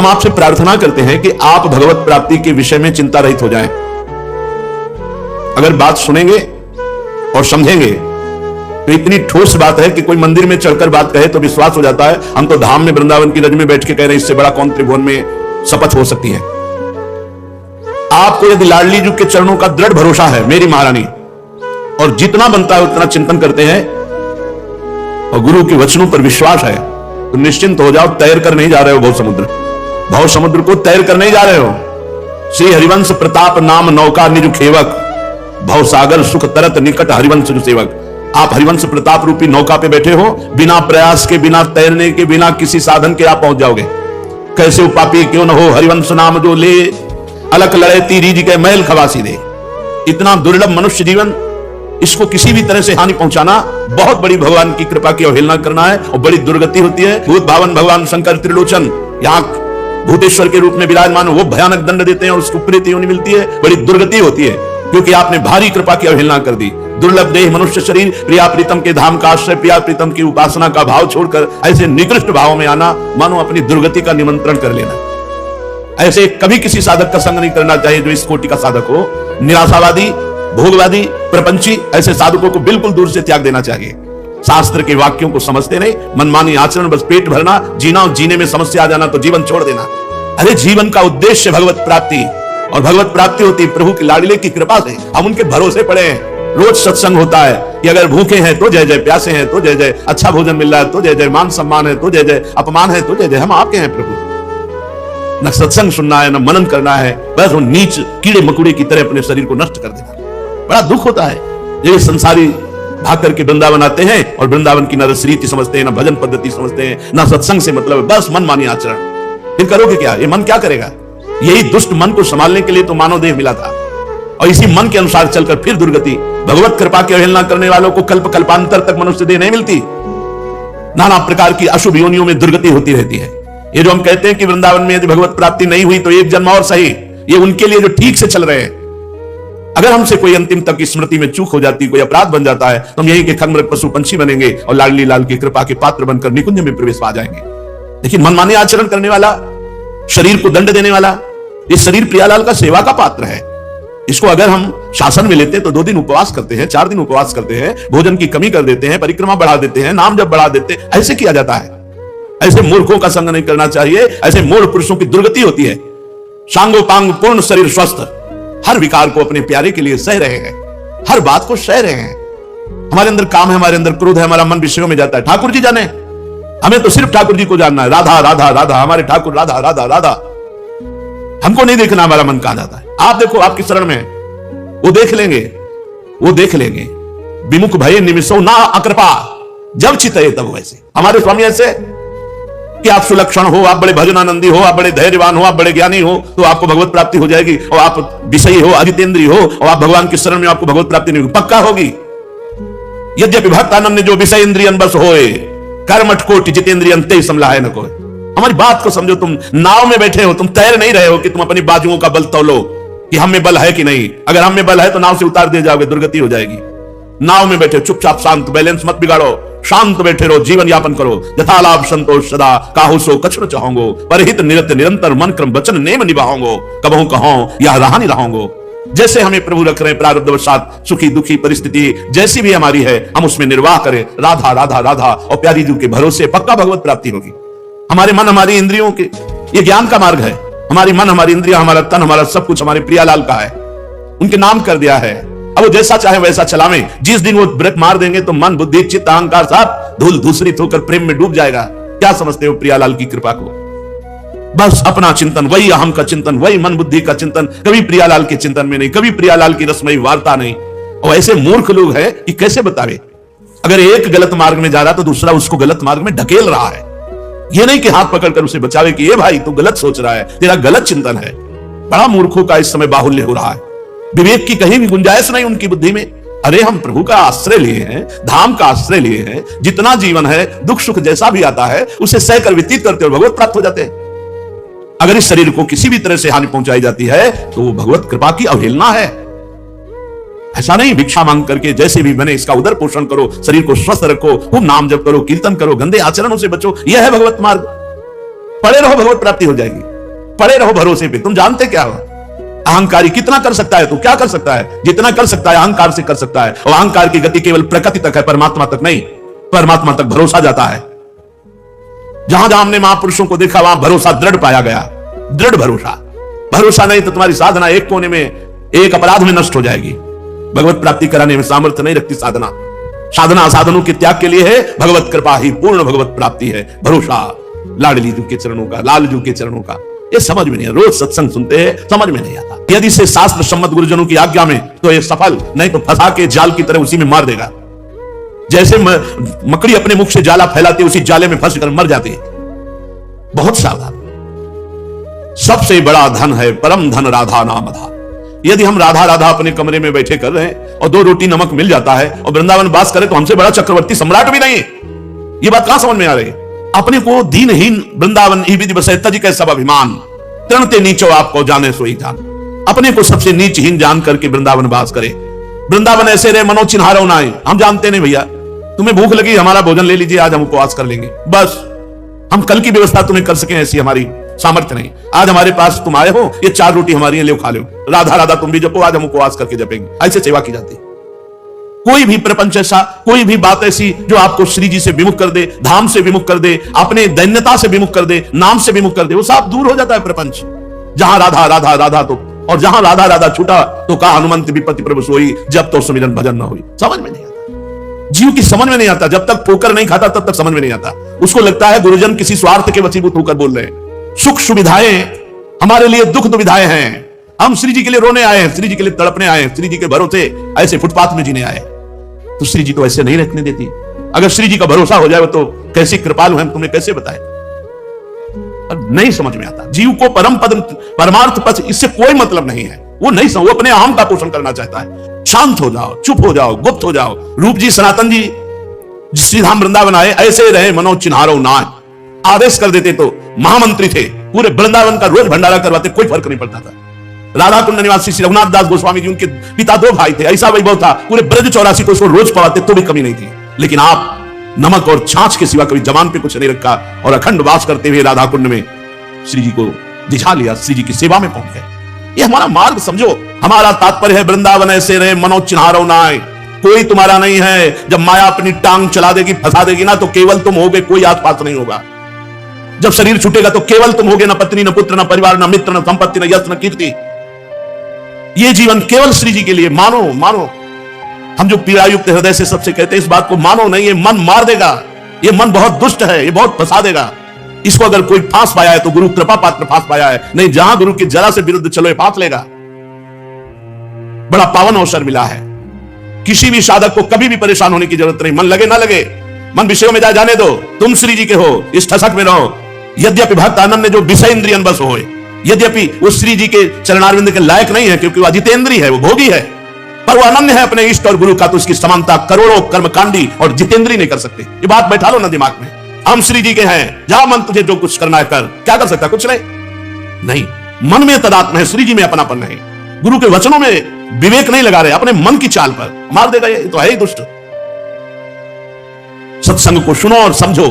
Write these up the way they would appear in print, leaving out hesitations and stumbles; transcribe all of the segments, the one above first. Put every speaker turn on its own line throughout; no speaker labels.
हम आपसे प्रार्थना करते हैं कि आप भगवत प्राप्ति के विषय में चिंता रहित हो जाएं। अगर बात सुनेंगे और समझेंगे तो इतनी ठोस बात है कि कोई मंदिर में चढ़कर बात कहे तो विश्वास हो जाता है। हम तो धाम में वृंदावन की रज में बैठ के कह रहे हैं, इससे बड़ा कौन त्रिभुवन में शपथ हो सकती है। आपको यदि लाडली जी के चरणों का दृढ़ भरोसा है मेरी महारानी, और जितना बनता है उतना चिंतन करते हैं और गुरु के वचनों पर विश्वास है, तो निश्चिंत हो जाओ। तैर कर नहीं जा रहे हो भव समुद्र को तैर कर नहीं जा रहे हो। श्री हरिवंश प्रताप नाम नौका निज खेवक, भव सागर सुख तरत निकट हरिवंश सेवक। आप हरिवंश प्रताप रूपी नौका पे बैठे हो, बिना प्रयास के, बिना तैरने के, बिना किसी साधन के आप पहुंच जाओगे। कैसे उपापी क्यों न हो हरिवंश नाम जो ले, अलख लड़े तीरी जी के मैल खवासी दे। इतना दुर्लभ मनुष्य जीवन, इसको किसी भी तरह से हानि पहुंचाना बहुत बड़ी भगवान की कृपा की अवहेलना करना है और बड़ी दुर्गति होती है। भूत भावन भगवान शंकर त्रिलोचन यहाँ भूतेश्वर के रूप में विराजमान, वो भयानक दंड देते हैं और उसको प्रीति होनी मिलती है, बड़ी दुर्गति होती है, क्योंकि आपने भारी कृपा की अवहेलना कर दी। दुर्लभ देह मनुष्य शरीर, प्रिया प्रीतम के धाम का आश्रय, प्रिया प्रीतम की उपासना का भाव छोड़कर ऐसे निकृष्ट भाव में आना, मानो अपनी दुर्गति का निमंत्रण कर लेना। ऐसे कभी किसी साधक का संग नहीं करना चाहिए जो इस कोटि का साधक हो। निराशावादी, भोगवादी, प्रपंची, ऐसे साधकों को बिल्कुल दूर से त्याग देना चाहिए। शास्त्र के वाक्यों को समझते नहीं, मनमानी आचरण, बस पेट भरना, जीना और जीने में समस्या आ जाना तो जीवन छोड़ देना। अरे जीवन का उद्देश्य भगवत प्राप्ति, और भगवत प्राप्ति होती प्रभु की लाडले की कृपा से। हम उनके भरोसे पड़े हैं। रोज सत्संग होता है कि अगर भूखे हैं तो जय जय, प्यासे हैं तो जय जय, अच्छा भोजन मिल रहा है तो जय जय, मान सम्मान है तो जय जय, अपमान है तो जय जय। हम आपके हैं प्रभु। न सत्संग सुनना है, न मनन करना है, बस वो नीच कीड़े मकुड़े की तरह अपने शरीर को नष्ट कर देना। बड़ा दुख होता है। ये संसारी भाग करके वृंदावन आते हैं और वृंदावन की न रसरीति समझते हैं, न भजन पद्धति समझते हैं, न सत्संग से मतलब, बस मनमानी आचरण। फिर करोगे क्या? ये मन क्या करेगा? यही दुष्ट मन को संभालने के लिए तो मानव देह मिला था, और इसी मन के अनुसार चलकर फिर दुर्गति। भगवत कृपा की अवहेलना करने वालों को कल्प कल्पांतर तक मनुष्य देह नहीं मिलती। नाना प्रकार की अशुभ योनियों में दुर्गति होती रहती है। ये जो हम कहते हैं कि वृंदावन में यदि भगवत प्राप्ति नहीं हुई तो एक जन्म और सही, ये उनके लिए जो ठीक से चल रहे हैं। अगर हमसे कोई अंतिम तक की स्मृति में चूक हो जाती, कोई अपराध बन जाता है, तो हम यही के खंगमृग पशु पंछी बनेंगे और लाडली लाल की कृपा के पात्र बनकर निकुंज में प्रवेश पा जाएंगे। लेकिन मनमानी आचरण करने वाला, शरीर को दंड देने वाला, ये शरीर प्रियालाल का सेवा का पात्र है। इसको अगर हम शासन में लेते तो 2 दिन उपवास करते हैं, 4 दिन उपवास करते हैं, भोजन की कमी कर देते हैं, परिक्रमा बढ़ा देते हैं, नाम जब बढ़ा देते हैं, ऐसे किया जाता है। ऐसे मूर्खों का संग नहीं करना चाहिए। ऐसे मूढ़ पुरुषों की दुर्गति होती है। सांगोपांग पूर्ण शरीर स्वस्थ, हर विकार को अपने प्यारे के लिए सह रहे हैं, हर बात को सह रहे हैं। हमारे अंदर काम है, हमारे अंदर क्रोध है, हमारा मन विषयों में जाता है। ठाकुर जी जाने, हमें तो सिर्फ ठाकुर जी को जानना है। राधा राधा राधा, हमारे ठाकुर राधा राधा राधा। हमको नहीं देखना हमारा मन कहां जाता है। आप देखो, आपकी शरण में वो देख लेंगे, वो देख लेंगे। विमुख भय निमिषो ना अकृपा, जब चितये तब वैसे। हमारे स्वामी ऐसे कि आप सुलक्षण हो, आप बड़े भजनानंदी हो, आप बड़े धैर्यवान हो, आप बड़े ज्ञानी हो, तो आपको भगवत प्राप्ति हो जाएगी। और आप विषयी हो, अजितेंद्रिय हो, और आप भगवान की शरण में, आपको भगवत प्राप्ति नहीं होगी, पक्का होगी। यद्यपि भक्तानंद जो विषय इंद्रियन बस होए, कर्मठ कोटि जितेंद्रियन ते समलाय न कोई। हमारी बात को समझो। तुम नाव में बैठे हो, तुम तैर नहीं रहे हो कि तुम अपनी बाजुओं का बल तौलो कि हम में बल है कि नहीं। अगर हम में बल है तो नाव से उतार दिए जाओगे, दुर्गति हो जाएगी। नाव में बैठे चुपचाप शांत, बैलेंस मत बिगाड़ो, शांत बैठे रहो, जीवन यापन करो। यथालाभ संतोष सदा, काहू सो कछु न चाहोंगो, परहित निरत निरंतर मन क्रम वचन नेम निभाओंगो, कबहू कहो या रहा नहीं रहोंगो। जैसे हमें प्रभु रख रहे हैं प्रारब्धवशात, सुखी दुखी परिस्थिति जैसी भी हमारी है, हम उसमें निर्वाह करें। राधा राधा राधा, और प्यारी जी के भरोसे पक्का भगवत प्राप्ति होगी। हमारे मन, हमारी इंद्रियों के, ये ज्ञान का मार्ग है। हमारी मन, हमारी इंद्रिया, हमारा तन, हमारा सब कुछ हमारे प्रियालाल का है। उनके नाम कर दिया है। अब वो जैसा चाहे वैसा चलावें। जिस दिन वो ब्रेक मार देंगे तो मन, बुद्धि, चित्त, अहंकार सब धूल धूसरित होकर प्रेम में डूब जाएगा। क्या समझते हो प्रियालाल की कृपा को? बस अपना चिंतन, वही अहम का चिंतन, वही मन बुद्धि का चिंतन, कभी प्रियालाल के चिंतन में नहीं, कभी प्रियालाल की रसमयी वार्ता नहीं। और ऐसे मूर्ख लोग हैं कि कैसे बतावे। अगर एक गलत मार्ग में जा रहा तो दूसरा उसको गलत मार्ग में ढकेल रहा है। ये नहीं कि हाथ पकड़कर उसे बचावे कि ये भाई तू गलत सोच रहा है, तेरा गलत चिंतन है। बड़ा मूर्खों का इस समय बाहुल्य हो रहा है। विवेक की कहीं भी गुंजाइश नहीं उनकी बुद्धि में। अरे हम प्रभु का आश्रय लिए हैं, धाम का आश्रय लिए हैं। जितना जीवन है, दुख सुख जैसा भी आता है उसे सहकर व्यतीत करते और भगवत प्राप्त हो जाते हैं। अगर इस शरीर को किसी भी तरह से हानि पहुंचाई जाती है तो वो भगवत कृपा की अवहेलना है। ऐसा नहीं भिक्षा मांग करके जैसे भी बने इसका उदर पोषण करो, शरीर को स्वस्थ रखो, खूब नाम जप करो, कीर्तन करो, गंदे आचरणों से बचो। यह है भगवत मार्ग। पड़े रहो, भगवत प्राप्ति हो जाएगी। पड़े रहो भरोसे पे। तुम जानते क्या हो, अहंकारी कितना कर सकता है, तू क्या कर सकता है? जितना कर सकता है अहंकार से कर सकता है, और अहंकार की गति केवल प्रकृति तक है, परमात्मा तक नहीं। परमात्मा तक भरोसा जाता है। जहां जहां हमने महापुरुषों को देखा वहां भरोसा दृढ़ पाया गया, दृढ़ भरोसा। भरोसा नहीं तो तुम्हारी साधना एक कोने में, एक अपराध में नष्ट हो जाएगी। भगवत प्राप्ति कराने में सामर्थ्य नहीं रखती साधना। साधना साधनों के त्याग के लिए है, भगवत कृपा ही पूर्ण भगवत प्राप्ति है। भरोसा लाडली जी के चरणों का, लाल जी के चरणों का, ये समझ में नहीं है। रोज सत्संग सुनते हैं, समझ में नहीं आता। यदि से शास्त्र सम्मत गुरुजनों की आज्ञा में तो ये सफल, नहीं तो फंसा के जाल की तरह उसी में मार देगा। जैसे मकड़ी अपने मुख से जाला फैलाती है, उसी जाले में फंस कर मर जाती है। बहुत सावधान। सबसे बड़ा धन है परम धन राधा नाम धाम। यदि हम राधा राधा अपने कमरे में बैठे कर रहे हैं और 2 रोटी नमक मिल जाता है और वृंदावन वास करे तो हमसे बड़ा चक्रवर्ती सम्राट भी नहीं है। ये बात कहां समझ में आ रही है? अपने को दीनहीन वृंदावन ही विधि बसै तज कै सब अभिमान, तृणते नीचो आपको जाने सोई जान। अपने को सबसे नीचहीन जान करके वृंदावन वास करे। वृंदावन ऐसे रहे मनो चिन्हारो ना आए। हम जानते नहीं भैया, तुम्हें भूख लगी, हमारा भोजन ले लीजिए, आज हम उपवास कर लेंगे, बस हम कल की व्यवस्था तुम्हें कर सके ऐसी हमारी सामर्थ्य नहीं। आज हमारे पास तुम आए हो, ये 4 रोटी हमारी है, ले खा लो। राधा राधा तुम भी जपो, आज हम उपवास करके जपेंगे। ऐसे सेवा की जाती। कोई भी प्रपंच ऐसा, कोई भी बात ऐसी जो आपको श्री जी से विमुख कर दे, धाम से विमुख कर दे, अपने दैन्यता से विमुख कर दे, नाम से विमुख कर दे, वो सब दूर हो जाता है प्रपंच। जहां राधा राधा राधा तो, और जहां राधा राधा छूटा तो कहा हनुमंत विपत्ति प्रभु सोई, जब तो सुमिरन भजन न हुई। समझ में नहीं आता, जीव की समझ में नहीं आता। जब तक ठोकर नहीं खाता तब तक समझ में नहीं आता। उसको लगता है गुरुजन किसी स्वार्थ के वशीभूत होकर बोल रहे हैं। सुख सुविधाएं हमारे लिए दुख दुविधाएं हैं। हम श्री जी के लिए रोने आए हैं, श्री जी के लिए तड़पने आए हैं, श्री जी के भरोसे ऐसे फुटपाथ में जीने आए। तो श्री जी तो ऐसे नहीं रखने देती। अगर श्री जी का भरोसा हो जाए तो कैसी कृपालु हैं, तुम्हें कैसे बताएं? नहीं समझ में आता। जीव को परम पद परमार्थ पथ इससे कोई मतलब नहीं है। वो नहीं समझ, वो अपने अहम का पोषण करना चाहता है। शांत हो जाओ, चुप हो जाओ, गुप्त हो जाओ। रूप जी सनातन जी श्रीधाम वृंदावन आए, ऐसे रहे मनो चिन्हारो नाय। आदेश कर देते तो महामंत्री थे, पूरे वृंदावन का रोज भंडारा करवाते, कोई फर्क नहीं पड़ता था। राधा कुंड निवासी श्री रघुनाथ दास गोस्वामी जी, उनके पिता 2 भाई थे, ऐसा वैभव था, पूरे ब्रज 84 को उसको रोज पढ़ाते तो भी कमी नहीं थी। लेकिन आप नमक और छाछ के सिवा कभी जबान पे कुछ नहीं रखा और अखंड वास करते हुए राधा कुंड में श्री जी को दिखा लिया, श्री जी की सेवा में पहुंच गए। ये हमारा मार्ग समझो। हमारा तात्पर्य है वृंदावन ऐसे रहे मनो चिन्हारो नाय। कोई तुम्हारा नहीं है। जब माया अपनी टांग चला देगी, फंसा देगी ना, तो केवल तुम होगे, कोई आसपास नहीं होगा। जब शरीर छूटेगा तो केवल तुम होगे, न पत्नी, न पुत्र, न परिवार, न मित्र, न संपत्ति, न यश, न कीर्ति। ये जीवन केवल श्री जी के लिए। मानो मानो। हम जो पीड़ायुक्त हृदय से सबसे कहते हैं इस बात को मानो नहीं, ये मन मार देगा। ये मन बहुत दुष्ट है, ये बहुत फंसा देगा। इसको अगर कोई फांस पाया है तो गुरु कृपा पात्र फांस पाया है, नहीं जहां गुरु की जरा से विरुद्ध चलो ये फांस लेगा। बड़ा पावन अवसर मिला है। किसी भी साधक को कभी भी परेशान होने की जरूरत नहीं। मन लगे ना लगे, मन विषयों में जाने दो। तुम श्री जी के हो, इस ठसक में रहो। यद्यपि भक्त आनंद जो विषय इंद्रियन बस होए, यद्यपि वो श्री जी के चरणारविंद के लायक नहीं है, क्योंकि वो अजितेंद्रिय है, वो भोगी है, पर वो अनन्य है अपने इष्ट और गुरु का, तो उसकी समानता करोड़ों कर्मकांडी और जितेंद्रिय नहीं कर सकते। ये बात बैठा लो ना दिमाग में। हम श्री जी के हैं, जहां मन तुझे जो कुछ करना है कर। क्या कर सकता? कुछ नहीं। मन में तदात्म है, श्री जी में अपनापन नहीं। गुरु के वचनों में विवेक नहीं लगा रहे, अपने मन की चाल पर मार देगा। ये तो है ही दुष्ट। सत्संग को सुनो और समझो।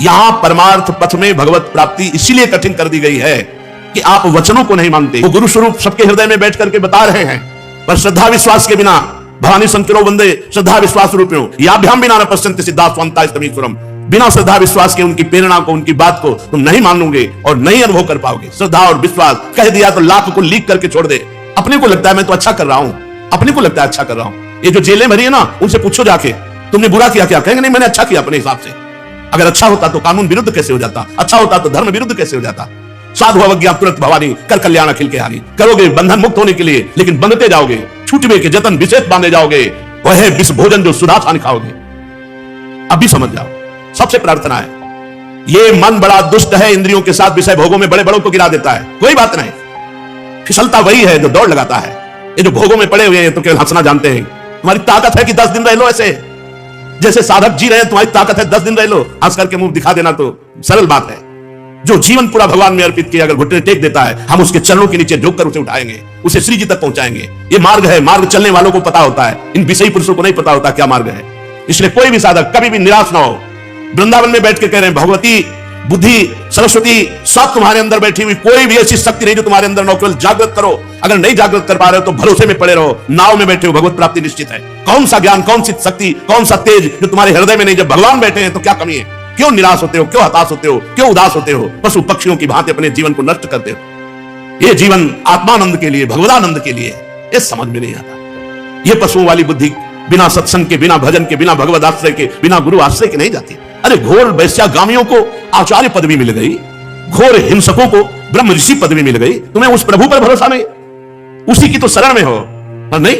यहां परमार्थ पथ में भगवत प्राप्ति इसीलिए कठिन कर दी गई है कि आप वचनों को नहीं मानते। वो गुरु स्वरूप सबके हृदय में बैठ करके बता रहे हैं, पर श्रद्धा विश्वास के बिना भवानी संकिरो वंदे श्रद्धा विश्वास रूपियों याभ्याम बिना न पश्यन्ति सिद्धा स्वंता स्तमीश्वरम। बिना श्रद्धा विश्वास के उनकी प्रेरणा को, उनकी बात को तुम नहीं मानोगे और नहीं अनुभव कर पाओगे। श्रद्धा और विश्वास कह दिया तो लाख को लीक करके छोड़ दे। अपने को लगता है मैं तो अच्छा कर रहा हूं, अपने को लगता है अच्छा कर रहा हूं। ये जो जेलें भरी है ना, उनसे पूछो जाके तुमने बुरा किया क्या? कहेंगे नहीं मैंने अच्छा किया अपने हिसाब से। अगर अच्छा होता तो कानून विरुद्ध कैसे हो जाता? अच्छा होता तो धर्म विरुद्ध कैसे हो जाता? साधु अवज्ञा तुरंत भवानी कर कल्याण अखिल के हानि। करोगे बंधन मुक्त होने के लिए, लेकिन बंधते जाओगे, छूटवे के जतन विशेष बांधे जाओगे। वह है विष भोजन जो सुधा छान खाओगे। अभी समझ जाओ। सबसे प्रार्थना है, ये मन बड़ा दुष्ट है, इंद्रियों के साथ विषय भोगों में बड़े बड़ों को गिरा देता है। कोई बात नहीं, फिसलता वही है जो दौड़ लगाता है। ये जो भोगों में पड़े हुए हैं तो केवल हंसना जानते हैं। तुम्हारी ताकत है कि 10 दिन रह लो ऐसे, जैसे साधक जी रहे हैं। तुम्हारी ताकत है 10 दिन रह लो, हंस करके मुंह दिखा देना तो सरल बात है। जो जीवन पूरा भगवान में अर्पित किया, अगर घुटने टेक देता है, हम उसके चरणों के नीचे झुककर उसे उठाएंगे, उसे श्री जी तक पहुंचाएंगे। ये मार्ग है। मार्ग चलने वालों को पता होता है, इन विषयी पुरुषों को नहीं पता होता क्या मार्ग है। इसलिए कोई भी साधक कभी भी निराश ना हो। वृंदावन में बैठ के कह रहे हैं भगवती बुद्धि, सरस्वती सब तुम्हारे अंदर बैठी हुई, कोई भी ऐसी शक्ति नहीं जो तुम्हारे अंदर न केवल जागृत करो। अगर नहीं जागृत कर पा रहे हो तो भरोसे में पड़े रहो, नाव में बैठे हो, भगवत प्राप्ति निश्चित है। कौन सा ज्ञान, कौन सी शक्ति, कौन सा तेज जो तुम्हारे हृदय में नहीं? जब भगवान बैठे हैं तो क्या कमी है? क्यों निराश होते हो, क्यों हताश होते हो, क्यों उदास होते हो, पशु पक्षियों की भांति अपने जीवन को नष्ट करते हो? ये जीवन आत्मानंद के लिए, भगवदानंद के लिए, ये समझ में नहीं आता। ये पशुओं वाली बुद्धि बिना सत्संग के, बिना भजन के, बिना भगवद आश्रय के, बिना गुरु आश्रय के नहीं जाती। अरे घोर वैश्यागामियों को आचार्य पदवी मिल गई, घोर हिंसकों को ब्रह्म ऋषि पदवी मिल गई, तुम्हें उस प्रभु पर भरोसा नहीं? उसी की तो शरण में हो। और नहीं,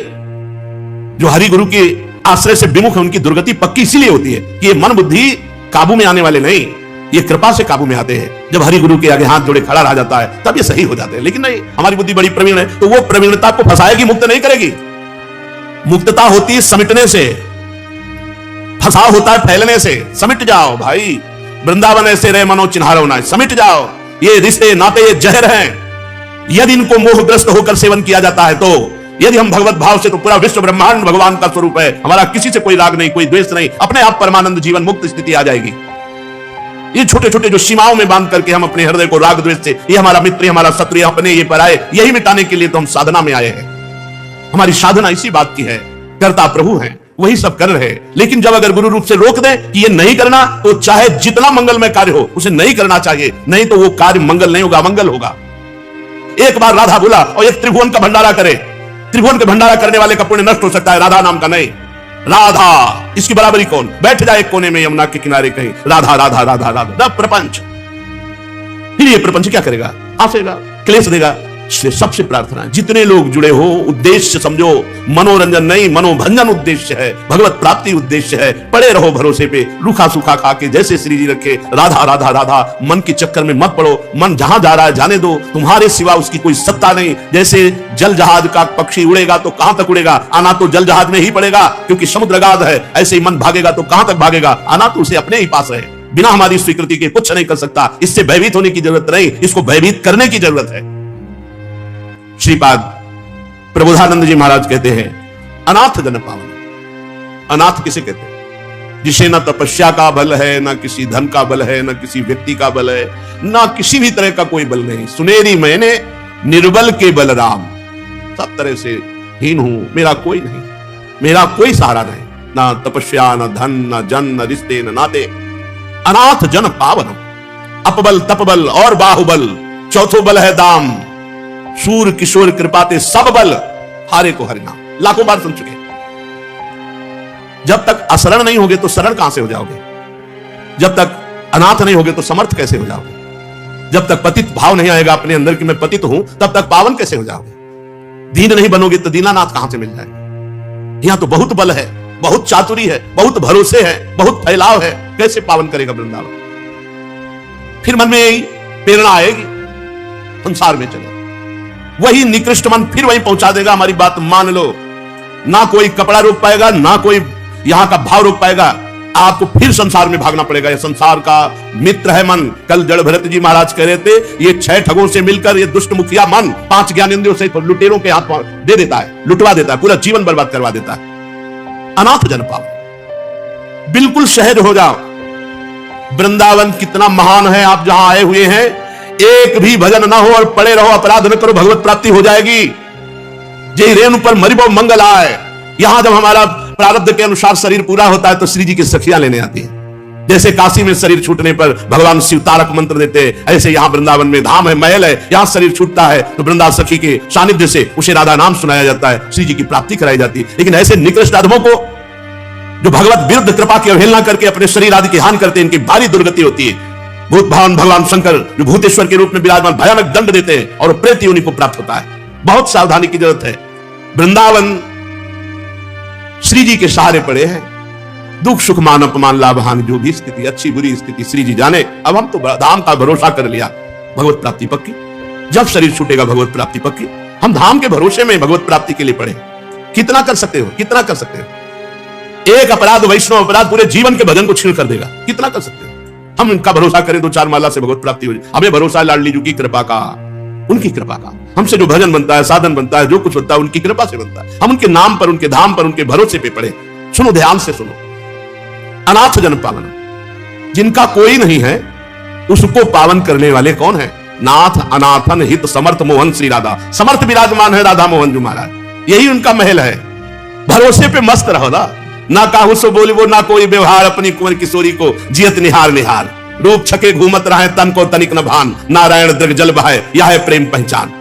जो हरि गुरु के आश्रय से विमुख है उनकी दुर्गति पक्की इसीलिए होती है कि ये मन बुद्धि काबू में आने वाले नहीं, ये कृपा से काबू में आते हैं। जब हरि गुरु के आगे हाथ जोड़े खड़ा रह जाता है तब ये सही हो जाते हैं। लेकिन नहीं, हमारी बुद्धि बड़ी प्रवीण है तो वो प्रवीणता को फंसाएगी, मुक्त नहीं करेगी। मुक्तता होती है समिटने से, फंसाव होता है फैलने से। समिट जाओ भाई, वृंदावन ऐसे रहे मनो चिन्हारो ना, समिट जाओ। ये रिश्ते नाते ये जहर हैं। यदि इनको मोहग्रस्त होकर सेवन किया जाता है तो, यदि हम भगवत भाव से, तो पूरा विश्व ब्रह्मांड भगवान का स्वरूप है। हमारा किसी से कोई राग नहीं, कोई द्वेष नहीं, अपने आप परमानंद जीवन मुक्त स्थिति आ जाएगी। ये छोटे छोटे जो सीमाओं में बांध करके हम अपने हृदय को राग द्वेष से, ये हमारा मित्र, हमारा शत्रु, अपने ये पराये, यही मिटाने के लिए तो हम साधना में आए हैं। हमारी साधना इसी बात की है। करता प्रभु है, वही सब कर रहे हैं। लेकिन जब अगर गुरु रूप से रोक दे कि ये नहीं करना, तो चाहे जितना मंगलमय कार्य हो उसे नहीं करना चाहिए, नहीं तो वो कार्य मंगल नहीं होगा, अमंगल होगा। एक बार राधा बोला और एक त्रिभुवन का भंडारा करे, त्रिभुवन का भंडारा करने वाले का पुण्य नष्ट हो सकता है, राधा नाम का नहीं। राधा, इसकी बराबरी कौन? बैठ जाए एक कोने में यमुना के किनारे कहीं, राधा राधा राधा राधा, प्रपंच। फिर ये प्रपंच क्या करेगा? आसेगा, क्लेश देगा। इसलिए सबसे प्रार्थना है, जितने लोग जुड़े हो, उद्देश्य समझो, मनोरंजन नहीं, मनोभंजन उद्देश्य है, भगवत प्राप्ति उद्देश्य है। पड़े रहो भरोसे पे, रूखा सूखा खा के जैसे श्री जी रखे, राधा राधा राधा। मन के चक्कर में मत पड़ो, मन जहां जा रहा है जाने दो, तुम्हारे सिवा उसकी कोई सत्ता नहीं। जैसे जल जहाज का पक्षी उड़ेगा तो कहां तक उड़ेगा? आना तो जल जहाज में ही पड़ेगा, क्योंकि समुद्र अगाध है। ऐसे ही मन भागेगा तो कहां तक भागेगा? आना तो उसे अपने ही पास है। बिना हमारी स्वीकृति के कुछ नहीं कर सकता। इससे भयभीत होने की जरूरत नहीं, इसको भयभीत करने की जरूरत है। श्रीपाद प्रबोधानंद जी महाराज कहते हैं, अनाथ जन पावन। अनाथ किसे कहते हैं? जिसे न तपस्या का बल है, न किसी धन का बल है, न किसी व्यक्ति का बल है, न किसी भी तरह का कोई बल नहीं। सुनेरी मैंने निर्बल के बलराम, सब तरह से हीन हूं, मेरा कोई नहीं, मेरा कोई सहारा नहीं, ना तपस्या, न धन, न जन, न रिश्ते, न नाते। अनाथ जन पावन। अपबल, तपबल और बाहुबल, चौथो बल है दाम। सूर किशोर कृपाते सब बल, हारे को हरिनाम। लाखों बार सुन चुके। जब तक असरण नहीं होगे तो शरण कहां से हो जाओगे? जब तक अनाथ नहीं होगे तो समर्थ कैसे हो जाओगे? जब तक पतित भाव नहीं आएगा अपने अंदर कि मैं पतित हूं, तब तक पावन कैसे हो जाओगे? दीन नहीं बनोगे तो दीनानाथ कहां से मिल जाएगा? यहां तो बहुत बल है, बहुत चातुरी है, बहुत भरोसे है, बहुत फैलाव है, कैसे पावन करेगा वृंदावन? फिर मन में यही प्रेरणा आएगी, संसार में चले, वही निकृष्ट मन फिर वहीं पहुंचा देगा। हमारी बात मान लो, ना कोई कपड़ा रोक पाएगा, ना कोई यहां का भाव रोक पाएगा। आपको फिर संसार में भागना पड़ेगा। यह संसार का मित्र है मन। कल जड़ भरत जी महाराज कह रहे थे, ये 6 ठगों से मिलकर ये दुष्ट मुखिया मन 5 ज्ञानेंद्रियों से लुटेरों के हाथ दे देता है, लुटवा देता है, पूरा जीवन बर्बाद करवा देता है। अनाथ जन पाओ, बिल्कुल सहज हो जाओ। वृंदावन कितना महान है, आप जहां आए हुए हैं, एक भी भजन ना हो और पड़े रहो, अपराध न करो, भगवत प्राप्ति हो जाएगी। जय रेणु पर मरिबो मंगल आए। यहां जब हमारा प्रारब्ध के अनुसार शरीर पूरा होता है तो श्री जी की सखियां लेने आती हैं। जैसे काशी में शरीर छूटने पर भगवान शिव तारक मंत्र देते हैं, ऐसे यहां वृंदावन में धाम है, महल है, यहां शरीर छूटता है तो वृंदा सखी के सानिध्य से उसे राधा नाम सुनाया जाता है, श्री जी की प्राप्ति कराई जाती है। लेकिन ऐसे निकृष्ट आदमों को, जो भगवत विरुद्ध कृपा की अवहेलना करके अपने शरीर आदि की हानि करते हैं, इनकी भारी दुर्गति होती है। भूत भावन भगवान शंकर जो भूतेश्वर के रूप में विराजमान भयानक दंड देते हैं और प्रेत योनि को प्राप्त होता है। बहुत सावधानी की जरूरत है। वृंदावन श्री जी के सहारे पड़े हैं। दुख सुख मान अपमान लाभ हानि, जो भी स्थिति, अच्छी बुरी स्थिति श्री जी जाने। अब हम तो धाम का भरोसा कर लिया, भगवत प्राप्ति पक्की। जब शरीर छूटेगा भगवत प्राप्ति पक्की। हम धाम के भरोसे में भगवत प्राप्ति के लिए पड़े। कितना कर सकते हो? कितना कर सकते हो? एक अपराध, वैष्णव अपराध पूरे जीवन के भजन को छीन कर देगा। कितना कर सकते हो? हम इनका भरोसा करें 2-4 माला से भगवत प्राप्ति हो जाए। हमें भरोसा है लाडली जी की कृपा का, उनकी कृपा का। हमसे जो भजन बनता है, साधन बनता है, जो कुछ बनता है, उनकी कृपा से बनता है। हम उनके नाम पर, उनके धाम पर, उनके भरोसे पे पड़े। सुनो, ध्यान से सुनो। अनाथ जन पावन, जिनका कोई नहीं है, उसको पावन करने वाले कौन है? नाथ अनाथन हित समर्थ मोहन श्री राधा। समर्थ विराजमान है राधा मोहन जी महाराज, यही उनका महल है। भरोसे पे मस्त रहो ना काहू सो बोली वो, ना कोई व्यवहार, अपनी कुंवर किशोरी को जियत निहार निहार। रूप छके घूमत रहे तन को तनिक न भान, नारायण दृग जल बहाए यह है प्रेम पहचान।